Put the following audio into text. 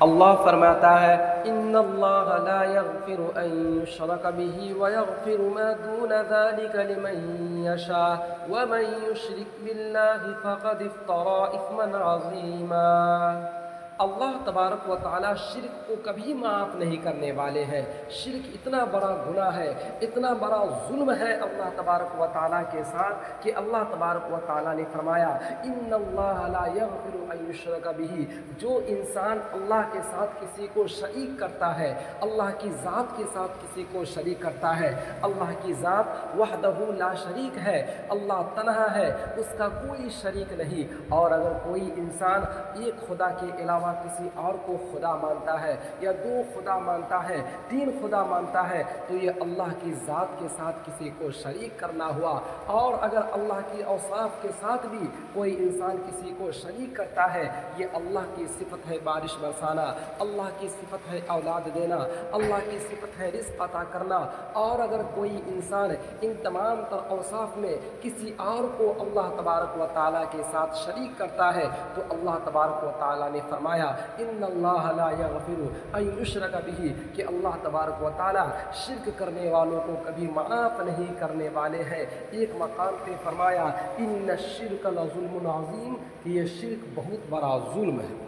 اللہ فرماتا ہے ان اللہ لا یغفر ان یشرک بہ ویغفر ما دون ذلک لمن یشاء ومن یشرک باللہ فقد افترى اثما عظیما۔ اللہ تبارک و تعالیٰ شرک کو کبھی معاف نہیں کرنے والے ہیں۔ شرک اتنا بڑا گناہ ہے، اتنا بڑا ظلم ہے اللہ تبارک و تعالیٰ کے ساتھ کہ اللہ تبارک و تعالیٰ نے فرمایا ان اللہ لا یغفر ان یشرک بہ، جو انسان اللہ کے ساتھ کسی کو شریک کرتا ہے، اللہ کی ذات کے ساتھ کسی کو شریک کرتا ہے، اللہ کی ذات وحدہ لا شریک ہے، اللہ تنہا ہے، اس کا کوئی شریک نہیں، اور اگر کوئی انسان ایک خدا کے علاوہ کسی اور کو خدا مانتا ہے یا دو خدا مانتا ہے، تین خدا مانتا ہے، تو یہ اللہ کی ذات کے ساتھ کسی کو شریک کرنا ہوا۔ اور اگر اللہ کی اوصاف کے ساتھ بھی کوئی انسان کسی کو شریک کرتا ہے، یہ اللہ کی صفت ہے بارش برسانا، اللہ کی صفت ہے اولاد دینا، اللہ کی صفت ہے رزق عطا کرنا، اور اگر کوئی انسان ان تمام تر اوصاف میں کسی اور کو اللہ تبارک و تعالیٰ کے ساتھ شریک کرتا ہے، تو اللہ تبارک و تعالیٰ نے فرمایا ان اللہ لا یغفر ان یشرک بہ، کہ اللہ تبارک و تعالیٰ شرک کرنے والوں کو کبھی معاف نہیں کرنے والے ہیں۔ ایک مقام پہ فرمایا ان الشرک لظلم عظیم، کہ یہ شرک بہت بڑا ظلم ہے۔